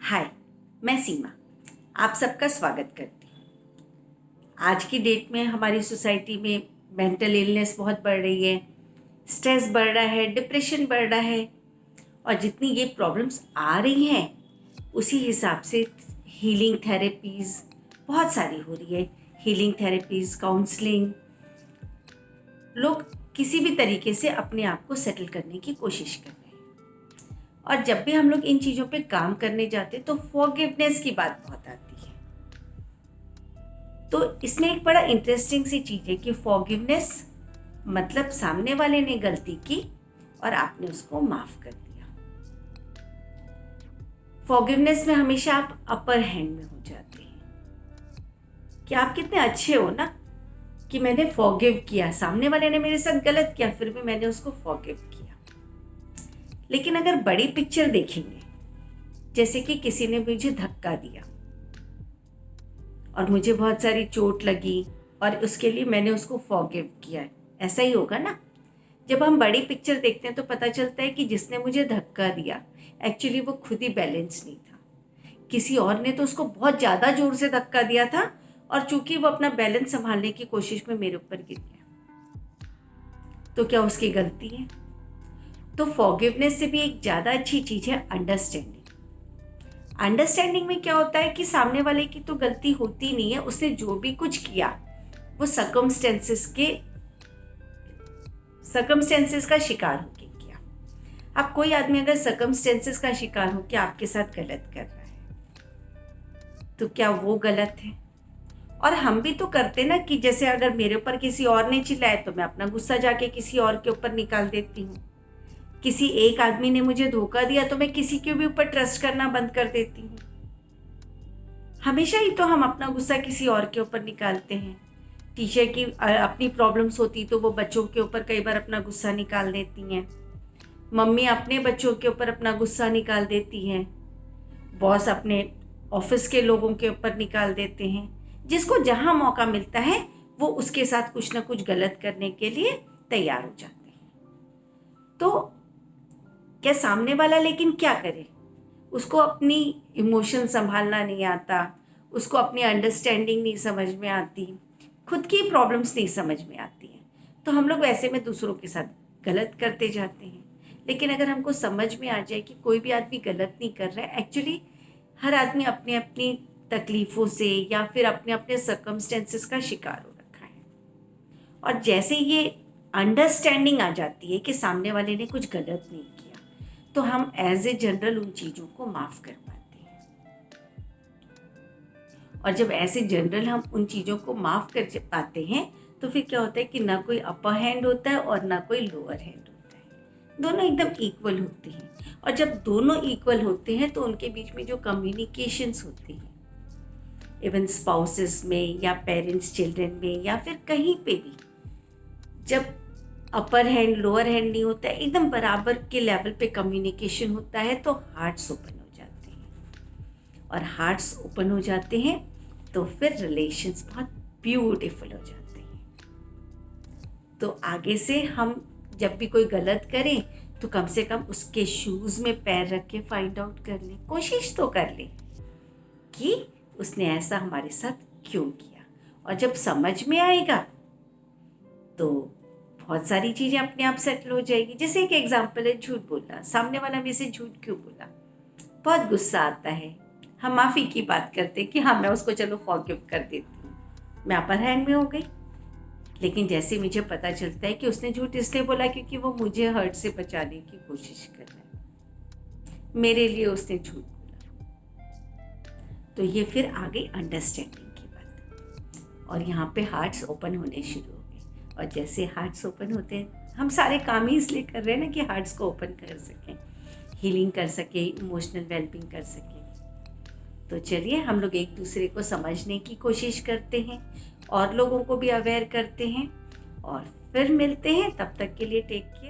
हाय, मैं सीमा आप सबका स्वागत करती हूँ। आज की डेट में हमारी सोसाइटी में मेंटल इलनेस बहुत बढ़ रही है, स्ट्रेस बढ़ रहा है, डिप्रेशन बढ़ रहा है और जितनी ये प्रॉब्लम्स आ रही हैं उसी हिसाब से हीलिंग थेरेपीज़ बहुत सारी हो रही है। हीलिंग थेरेपीज़, काउंसलिंग, लोग किसी भी तरीके से अपने आप को सेटल करने की कोशिश कर रहे हैं। और जब भी हम लोग इन चीज़ों पे काम करने जाते तो फॉरगिवनेस की बात बहुत आती है। तो इसमें एक बड़ा इंटरेस्टिंग सी चीज़ है कि फॉरगिवनेस मतलब सामने वाले ने गलती की और आपने उसको माफ़ कर दिया। फॉरगिवनेस में हमेशा आप अपर हैंड में हो जाते हैं कि आप कितने अच्छे हो ना कि मैंने फॉरगिव किया, सामने वाले ने मेरे साथ गलत किया फिर भी मैंने उसको फॉरगिव किया। लेकिन अगर बड़ी पिक्चर देखेंगे, जैसे कि किसी ने मुझे धक्का दिया और मुझे बहुत सारी चोट लगी और उसके लिए मैंने उसको फॉरगिव किया, ऐसा ही होगा ना। जब हम बड़ी पिक्चर देखते हैं तो पता चलता है कि जिसने मुझे धक्का दिया एक्चुअली वो खुद ही बैलेंस नहीं था, किसी और ने तो उसको बहुत ज़्यादा जोर से धक्का दिया था और चूंकि वो अपना बैलेंस संभालने की कोशिश में मेरे ऊपर गिर गया। तो क्या उसकी गलती है? तो फॉरगिवनेस से भी एक ज़्यादा अच्छी चीज़ है अंडरस्टैंडिंग। अंडरस्टैंडिंग में क्या होता है कि सामने वाले की तो गलती होती नहीं है, उसने जो भी कुछ किया वो सर्कमस्टेंसेस का शिकार होके किया। अब कोई आदमी अगर सर्कमस्टेंसेस का शिकार हो के आपके साथ गलत कर रहा है तो क्या वो गलत है? और हम भी तो करते ना कि जैसे अगर मेरे ऊपर किसी और ने चिल्लाया तो मैं अपना गुस्सा जाके किसी और के ऊपर निकाल देती हूँ। किसी एक आदमी ने मुझे धोखा दिया तो मैं किसी के भी ऊपर ट्रस्ट करना बंद कर देती हूँ। हमेशा ही तो हम अपना गुस्सा किसी और के ऊपर निकालते हैं। टीचर की अपनी प्रॉब्लम्स होती तो वो बच्चों के ऊपर कई बार अपना गुस्सा निकाल देती हैं। मम्मी अपने बच्चों के ऊपर अपना गुस्सा निकाल देती हैं। बॉस अपने ऑफिस के लोगों के ऊपर निकाल देते हैं। जिसको जहाँ मौका मिलता है वो उसके साथ कुछ ना कुछ गलत करने के लिए तैयार हो जाते हैं। तो क्या सामने वाला लेकिन क्या करे? उसको अपनी इमोशन संभालना नहीं आता, उसको अपनी अंडरस्टैंडिंग नहीं समझ में आती, खुद की प्रॉब्लम्स नहीं समझ में आती हैं। तो हम लोग वैसे में दूसरों के साथ गलत करते जाते हैं। लेकिन अगर हमको समझ में आ जाए कि कोई भी आदमी गलत नहीं कर रहा है, एक्चुअली हर आदमी अपनी अपनी तकलीफ़ों से या फिर अपने अपने सर्कमस्टेंसेस का शिकार हो रखा है। और जैसे ये अंडरस्टैंडिंग आ जाती है कि सामने वाले ने कुछ गलत नहीं किया तो हम एज ए जनरल उन चीज़ों को माफ़ कर पाते हैं। और जब ऐसे जनरल हम उन चीज़ों को माफ़ कर पाते हैं तो फिर क्या होता है कि ना कोई अपर हैंड होता है और ना कोई लोअर हैंड होता है, दोनों एकदम इक्वल होते हैं। और जब दोनों इक्वल होते हैं तो उनके बीच में जो कम्युनिकेशंस होती हैं, इवन स्पाउसेस में या पेरेंट्स चिल्ड्रन में या फिर कहीं पे भी, जब अपर हैंड लोअर हैंड नहीं होता है, एकदम बराबर के लेवल पे कम्युनिकेशन होता है तो हार्ट्स ओपन हो जाते हैं। और हार्ट्स ओपन हो जाते हैं तो फिर रिलेशंस बहुत ब्यूटीफुल हो जाते हैं। तो आगे से हम जब भी कोई गलत करें तो कम से कम उसके शूज़ में पैर रख के फाइंड आउट कर लें, कोशिश तो कर लें कि उसने ऐसा हमारे साथ क्यों किया। और जब समझ में आएगा तो बहुत सारी चीज़ें अपने आप सेटल हो जाएगी। जैसे एक एग्जांपल है झूठ बोलना। सामने वाला मेरे से झूठ क्यों बोला, बहुत गुस्सा आता है, हम माफ़ी की बात करते हैं कि हाँ मैं उसको चलो फॉरगिव कर देती हूँ, मैं अपर हैंड में हो गई। लेकिन जैसे मुझे पता चलता है कि उसने झूठ इसलिए बोला क्योंकि वो मुझे हर्ट से बचाने की कोशिश कर रहा है, मेरे लिए उसने झूठ बोला, तो ये फिर आ गई अंडरस्टैंडिंग की बात। और यहाँ पे हार्ट्स ओपन होने शुरू हो गए। और जैसे हार्ट्स ओपन होते हैं, हम सारे काम ही इसलिए कर रहे हैं ना कि हार्ट्स को ओपन कर सकें, हीलिंग कर सकें, इमोशनल वेलबींग कर सकें। तो चलिए हम लोग एक दूसरे को समझने की कोशिश करते हैं और लोगों को भी अवेयर करते हैं और फिर मिलते हैं। तब तक के लिए टेक केयर।